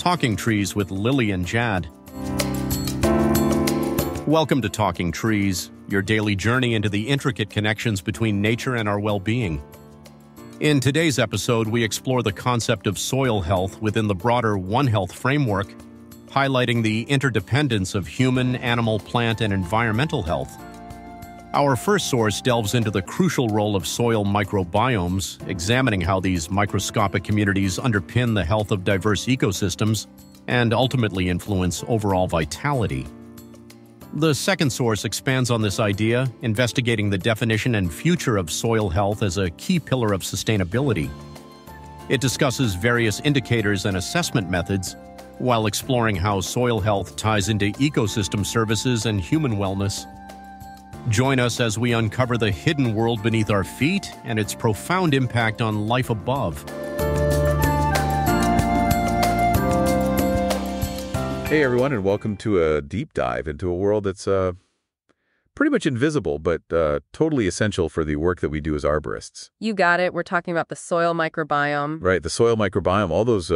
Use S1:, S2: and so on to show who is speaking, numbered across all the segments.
S1: Talking Trees with Lily and Jad. Welcome to Talking Trees, your daily journey into the intricate connections between nature and our well-being. In today's episode, we explore the concept of soil health within the broader One Health framework, highlighting the interdependence of human, animal, plant, and environmental health. Our first source delves into the crucial role of soil microbiomes, examining how these microscopic communities underpin the health of diverse ecosystems and ultimately influence overall vitality. The second source expands on this idea, investigating the definition and future of soil health as a key pillar of sustainability. It discusses various indicators and assessment methods, while exploring how soil health ties into ecosystem services and human wellness. Join us as we uncover the hidden world beneath our feet and its profound impact on life above.
S2: Hey everyone, and welcome to a deep dive into a world that's pretty much invisible, but totally essential for the work that we do as arborists.
S3: You got it. We're talking about the soil microbiome.
S2: Right, the soil microbiome, all those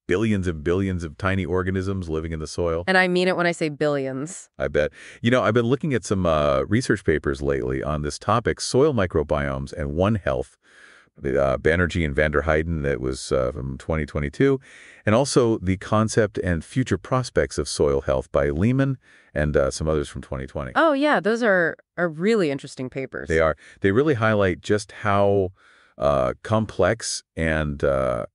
S2: billions and billions of tiny organisms living in the soil.
S3: And I mean it when I say billions.
S2: I bet. You know, I've been looking at some research papers lately on this topic, soil microbiomes and One Health. Banerjee and van der Heijden, that was from 2022, and also the concept and future prospects of soil health by Lehman and some others from 2020.
S3: Oh, yeah, those are really interesting papers.
S2: They are. They really highlight just how complex and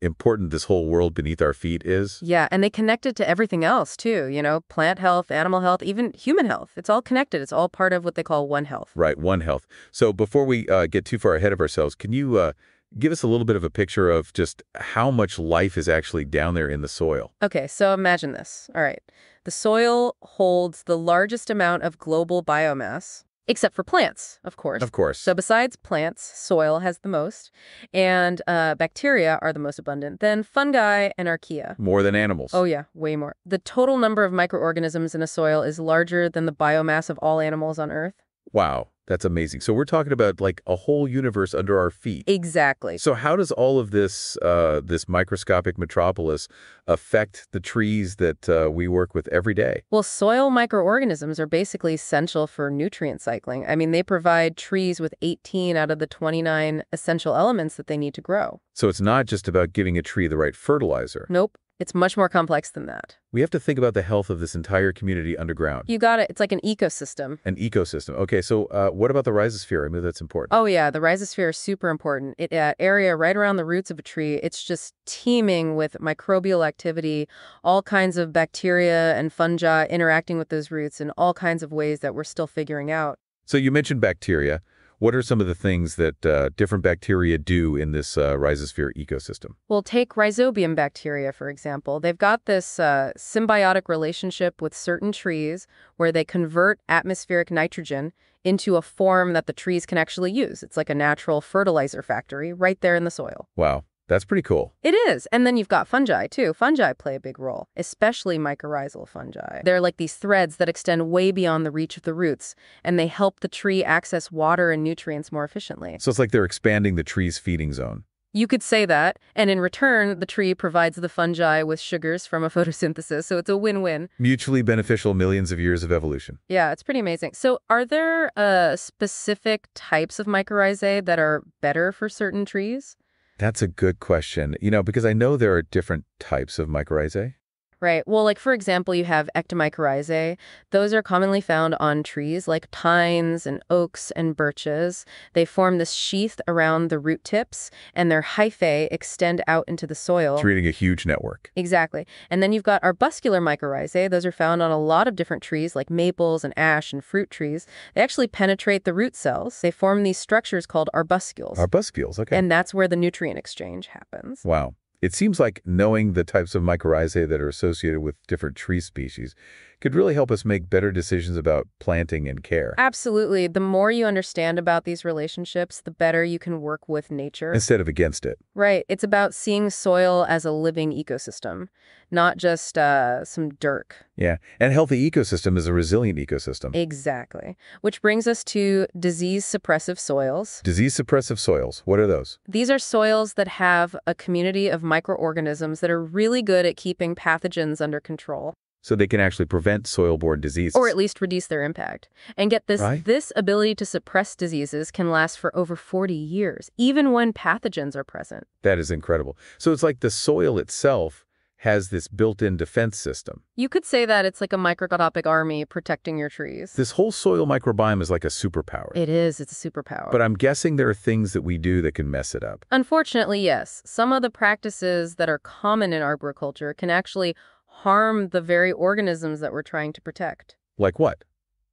S2: important this whole world beneath our feet is.
S3: Yeah, and they connect it to everything else, too. You know, plant health, animal health, even human health. It's all connected. It's all part of what they call One Health.
S2: Right, One Health. So before we get too far ahead of ourselves, can you give us a little bit of a picture of just how much life is actually down there in the soil?
S3: Okay, so imagine this. All right. The soil holds the largest amount of global biomass, except for plants, of course.
S2: Of course.
S3: So besides plants, soil has the most, and bacteria are the most abundant, then fungi and archaea.
S2: More than animals.
S3: Oh, yeah, way more. The total number of microorganisms in a soil is larger than the biomass of all animals on Earth.
S2: Wow, that's amazing. So we're talking about like a whole universe under our feet.
S3: Exactly.
S2: So how does all of this this microscopic metropolis affect the trees that we work with every day?
S3: Well, soil microorganisms are basically essential for nutrient cycling. I mean, they provide trees with 18 out of the 29 essential elements that they need to grow.
S2: So it's not just about giving a tree the right fertilizer.
S3: Nope. It's much more complex than that.
S2: We have to think about the health of this entire community underground.
S3: You got it. It's like an ecosystem.
S2: An ecosystem. Okay, so what about the rhizosphere? I mean, that's important.
S3: Oh, yeah. The rhizosphere is super important. It area right around the roots of a tree. It's just teeming with microbial activity, all kinds of bacteria and fungi interacting with those roots in all kinds of ways that we're still figuring out.
S2: So you mentioned bacteria. What are some of the things that different bacteria do in this rhizosphere ecosystem?
S3: Well, take Rhizobium bacteria, for example. They've got this symbiotic relationship with certain trees where they convert atmospheric nitrogen into a form that the trees can actually use. It's like a natural fertilizer factory right there in the soil.
S2: Wow. That's pretty cool.
S3: It is. And then you've got fungi, too. Fungi play a big role, especially mycorrhizal fungi. They're like these threads that extend way beyond the reach of the roots, and they help the tree access water and nutrients more efficiently.
S2: So it's like they're expanding the tree's feeding zone.
S3: You could say that. And in return, the tree provides the fungi with sugars from a photosynthesis, so it's a win-win.
S2: Mutually beneficial millions of years of evolution.
S3: Yeah, it's pretty amazing. So are there specific types of mycorrhizae that are better for certain trees?
S2: That's a good question. You know, because I know there are different types of mycorrhizae.
S3: Right. Well, like, for example, you have ectomycorrhizae. Those are commonly found on trees like pines and oaks and birches. They form this sheath around the root tips, and their hyphae extend out into the soil.
S2: Creating a huge network.
S3: Exactly. And then you've got arbuscular mycorrhizae. Those are found on a lot of different trees like maples and ash and fruit trees. They actually penetrate the root cells. They form these structures called arbuscules.
S2: Arbuscules, okay.
S3: And that's where the nutrient exchange happens.
S2: Wow. It seems like knowing the types of mycorrhizae that are associated with different tree species could really help us make better decisions about planting and care.
S3: Absolutely. The more you understand about these relationships, the better you can work with nature.
S2: Instead of against it.
S3: Right. It's about seeing soil as a living ecosystem. not just some dirt.
S2: Yeah. And a healthy ecosystem is a resilient ecosystem.
S3: Exactly. Which brings us to disease-suppressive soils.
S2: Disease-suppressive soils. What are those?
S3: These are soils that have a community of microorganisms that are really good at keeping pathogens under control.
S2: So they can actually prevent soil-borne diseases.
S3: Or at least reduce their impact. And get this,
S2: Right.
S3: This ability to suppress diseases can last for over 40 years, even when pathogens are present.
S2: That is incredible. So it's like the soil itself has this built-in defense system.
S3: You could say that it's like a microscopic army protecting your trees.
S2: This whole soil microbiome is like a superpower.
S3: It is. It's a superpower.
S2: But I'm guessing there are things that we do that can mess it up.
S3: Unfortunately, yes. Some of the practices that are common in arboriculture can actually harm the very organisms that we're trying to protect.
S2: Like what?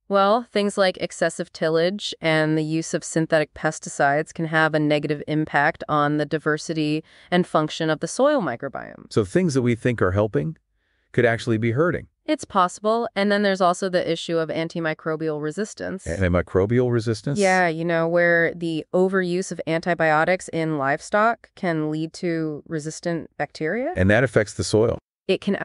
S3: Well, things like excessive tillage and the use of synthetic pesticides can have a negative impact on the diversity and function of the soil microbiome.
S2: So things that we think are helping could actually be hurting.
S3: It's possible. And then there's also the issue of antimicrobial resistance.
S2: Antimicrobial resistance?
S3: Yeah, where the overuse of antibiotics in livestock can lead to resistant bacteria.
S2: And that affects the soil.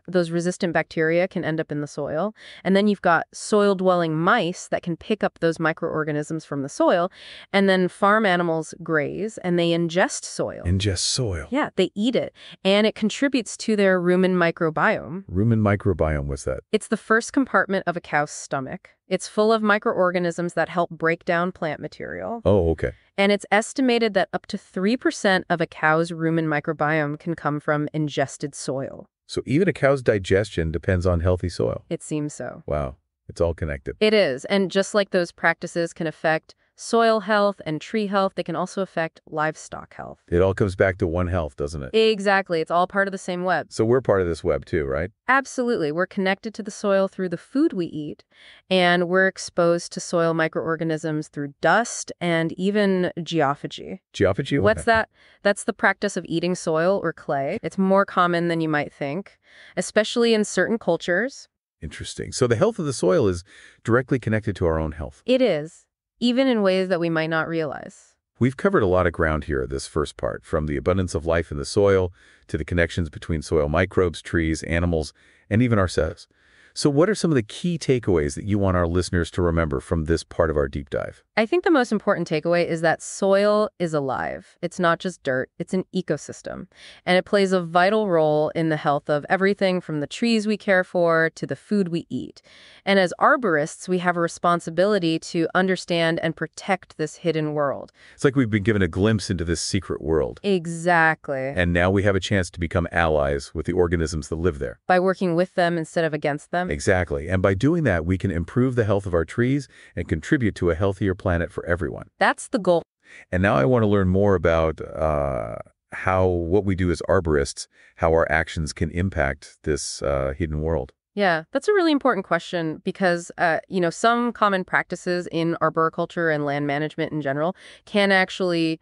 S3: Those resistant bacteria can end up in the soil. And then you've got soil-dwelling mice that can pick up those microorganisms from the soil. And then farm animals graze and they ingest soil.
S2: Ingest soil.
S3: Yeah, they eat it. And it contributes to their rumen microbiome.
S2: Rumen microbiome, what's that?
S3: It's the first compartment of a cow's stomach. It's full of microorganisms that help break down plant material.
S2: Oh, okay.
S3: And it's estimated that up to 3% of a cow's rumen microbiome can come from ingested soil.
S2: So even a cow's digestion depends on healthy soil.
S3: It seems so.
S2: Wow. It's all connected.
S3: It is. And just like those practices can affect soil health and tree health, they can also affect livestock health.
S2: It all comes back to One Health, doesn't it?
S3: Exactly. It's all part of the same web.
S2: So we're part of this web too, right?
S3: Absolutely. We're connected to the soil through the food we eat, and we're exposed to soil microorganisms through dust and even geophagy.
S2: Geophagy?
S3: What's that? That's the practice of eating soil or clay. It's more common than you might think, especially in certain cultures.
S2: Interesting. So the health of the soil is directly connected to our own health.
S3: It is, even in ways that we might not realize.
S2: We've covered a lot of ground here, this first part, from the abundance of life in the soil to the connections between soil microbes, trees, animals, and even ourselves. So what are some of the key takeaways that you want our listeners to remember from this part of our deep dive?
S3: I think the most important takeaway is that soil is alive. It's not just dirt, it's an ecosystem. And it plays a vital role in the health of everything from the trees we care for to the food we eat. And as arborists, we have a responsibility to understand and protect this hidden world.
S2: It's like we've been given a glimpse into this secret world.
S3: Exactly.
S2: And now we have a chance to become allies with the organisms that live there.
S3: By working with them instead of against them.
S2: Exactly. And by doing that, we can improve the health of our trees and contribute to a healthier planet for everyone.
S3: That's the goal.
S2: And now I want to learn more about what we do as arborists, how our actions can impact this hidden world.
S3: Yeah, that's a really important question because, some common practices in arboriculture and land management in general can actually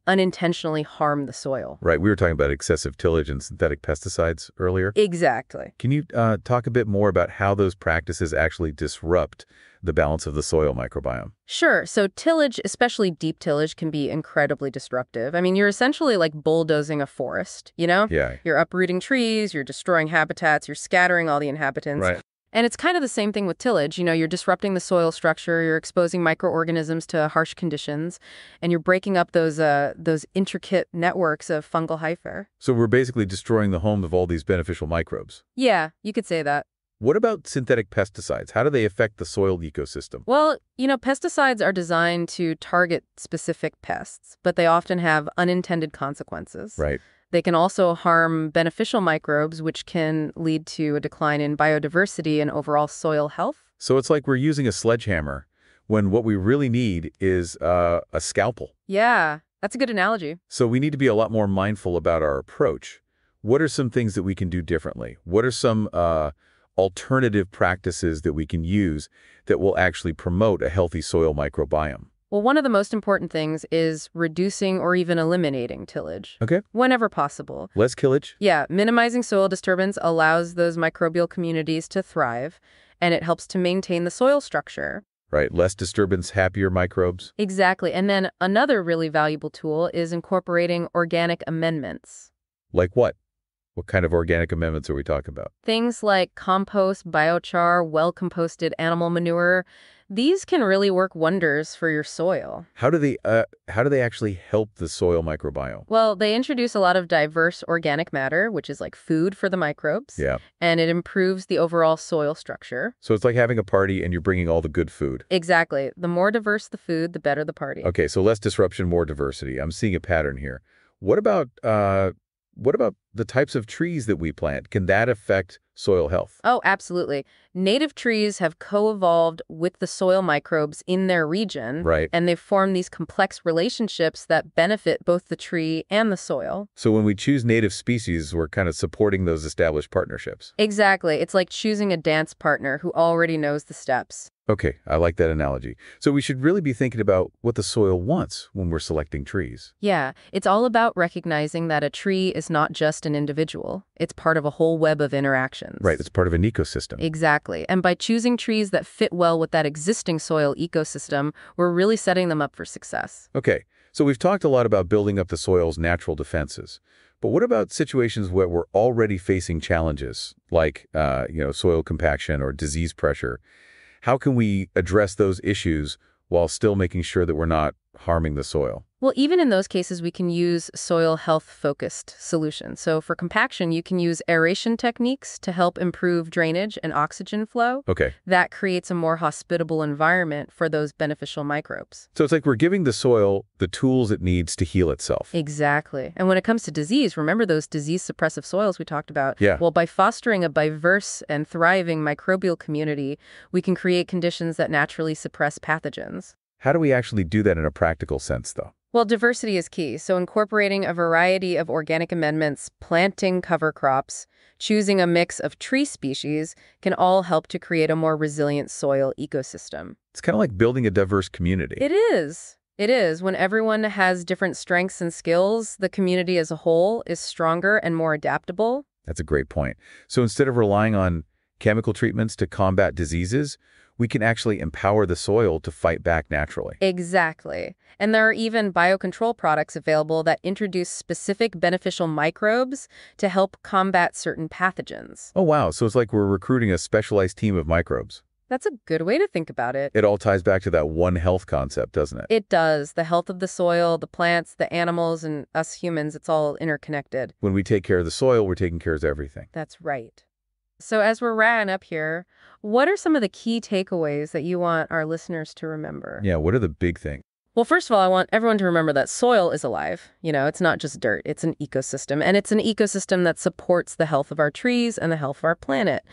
S3: unintentionally harm the soil.
S2: Right. We were talking about excessive tillage and synthetic pesticides earlier.
S3: Exactly.
S2: Can you talk a bit more about how those practices actually disrupt the balance of the soil microbiome?
S3: Sure. So tillage, especially deep tillage, can be incredibly disruptive. I mean, you're essentially like bulldozing a forest,
S2: Yeah.
S3: You're uprooting trees, you're destroying habitats, you're scattering all the inhabitants.
S2: Right.
S3: And it's kind of the same thing with tillage. You're disrupting the soil structure, you're exposing microorganisms to harsh conditions, and you're breaking up those intricate networks of fungal hyphae.
S2: So we're basically destroying the home of all these beneficial microbes.
S3: Yeah, you could say that.
S2: What about synthetic pesticides? How do they affect the soil ecosystem?
S3: Well, pesticides are designed to target specific pests, but they often have unintended consequences.
S2: Right.
S3: They can also harm beneficial microbes, which can lead to a decline in biodiversity and overall soil health.
S2: So it's like we're using a sledgehammer when what we really need is a scalpel.
S3: Yeah, that's a good analogy.
S2: So we need to be a lot more mindful about our approach. What are some things that we can do differently? What are some alternative practices that we can use that will actually promote a healthy soil microbiome?
S3: Well, one of the most important things is reducing or even eliminating tillage.
S2: Okay.
S3: Whenever possible.
S2: Less tillage?
S3: Yeah, minimizing soil disturbance allows those microbial communities to thrive, and it helps to maintain the soil structure.
S2: Right. Less disturbance, happier microbes.
S3: Exactly. And then another really valuable tool is incorporating organic amendments.
S2: Like what? What kind of organic amendments are we talking about?
S3: Things like compost, biochar, well-composted animal manure, these can really work wonders for your soil.
S2: How do they actually help the soil microbiome?
S3: Well, they introduce a lot of diverse organic matter, which is like food for the microbes.
S2: Yeah.
S3: And it improves the overall soil structure.
S2: So it's like having a party and you're bringing all the good food.
S3: Exactly. The more diverse the food, the better the party.
S2: Okay, so less disruption, more diversity. I'm seeing a pattern here. What about the types of trees that we plant? Can that affect soil health?
S3: Oh, absolutely. Native trees have co-evolved with the soil microbes in their region.
S2: Right.
S3: And they've formed these complex relationships that benefit both the tree and the soil.
S2: So when we choose native species, we're kind of supporting those established partnerships.
S3: Exactly. It's like choosing a dance partner who already knows the steps.
S2: Okay, I like that analogy. So we should really be thinking about what the soil wants when we're selecting trees.
S3: Yeah, it's all about recognizing that a tree is not just an individual. It's part of a whole web of interactions.
S2: Right, it's part of an ecosystem.
S3: Exactly. And by choosing trees that fit well with that existing soil ecosystem, we're really setting them up for success.
S2: Okay, so we've talked a lot about building up the soil's natural defenses. But what about situations where we're already facing challenges like, soil compaction or disease pressure? How can we address those issues while still making sure that we're not harming the soil?
S3: Well, even in those cases, we can use soil health-focused solutions. So for compaction, you can use aeration techniques to help improve drainage and oxygen flow.
S2: Okay.
S3: That creates a more hospitable environment for those beneficial microbes.
S2: So it's like we're giving the soil the tools it needs to heal itself.
S3: Exactly. And when it comes to disease, remember those disease-suppressive soils we talked about?
S2: Yeah.
S3: Well, by fostering a diverse and thriving microbial community, we can create conditions that naturally suppress pathogens.
S2: How do we actually do that in a practical sense, though?
S3: Well, diversity is key. So incorporating a variety of organic amendments, planting cover crops, choosing a mix of tree species can all help to create a more resilient soil ecosystem.
S2: It's kind of like building a diverse community.
S3: It is. It is. When everyone has different strengths and skills, the community as a whole is stronger and more adaptable.
S2: That's a great point. So instead of relying on chemical treatments to combat diseases, we can actually empower the soil to fight back naturally.
S3: Exactly. And there are even biocontrol products available that introduce specific beneficial microbes to help combat certain pathogens.
S2: Oh, wow. So it's like we're recruiting a specialized team of microbes.
S3: That's a good way to think about it.
S2: It all ties back to that One Health concept, doesn't it?
S3: It does. The health of the soil, the plants, the animals, and us humans, it's all interconnected.
S2: When we take care of the soil, we're taking care of everything.
S3: That's right. So as we're wrapping up here, what are some of the key takeaways that you want our listeners to remember?
S2: Yeah, what are the big things?
S3: Well, first of all, I want everyone to remember that soil is alive. It's not just dirt. It's an ecosystem. And it's an ecosystem that supports the health of our trees and the health of our planet.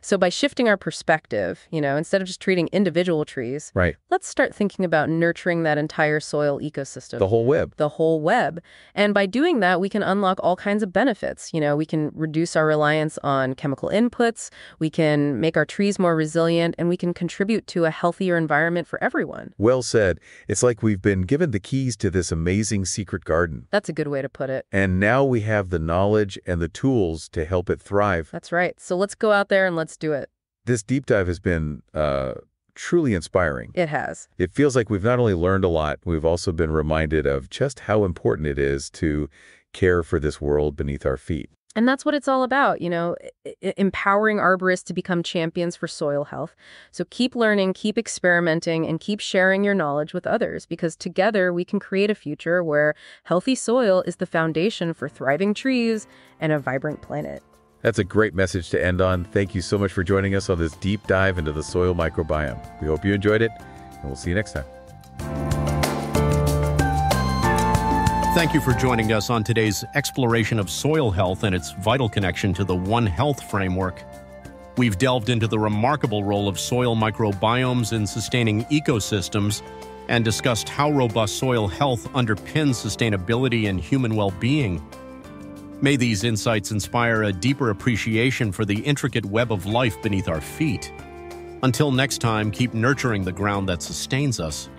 S3: So by shifting our perspective, instead of just treating individual trees,
S2: right,
S3: let's start thinking about nurturing that entire soil ecosystem.
S2: The whole web.
S3: The whole web. And by doing that, we can unlock all kinds of benefits. We can reduce our reliance on chemical inputs, we can make our trees more resilient, and we can contribute to a healthier environment for everyone.
S2: Well said. It's like we've been given the keys to this amazing secret garden.
S3: That's a good way to put it.
S2: And now we have the knowledge and the tools to help it thrive.
S3: That's right. So let's go out there and let's do it.
S2: This deep dive has been truly inspiring.
S3: It has.
S2: It feels like we've not only learned a lot, we've also been reminded of just how important it is to care for this world beneath our feet.
S3: And that's what it's all about, empowering arborists to become champions for soil health. So keep learning, keep experimenting, and keep sharing your knowledge with others, because together we can create a future where healthy soil is the foundation for thriving trees and a vibrant planet.
S2: That's a great message to end on. Thank you so much for joining us on this deep dive into the soil microbiome. We hope you enjoyed it, and we'll see you next time.
S1: Thank you for joining us on today's exploration of soil health and its vital connection to the One Health framework. We've delved into the remarkable role of soil microbiomes in sustaining ecosystems and discussed how robust soil health underpins sustainability and human well-being. May these insights inspire a deeper appreciation for the intricate web of life beneath our feet. Until next time, keep nurturing the ground that sustains us.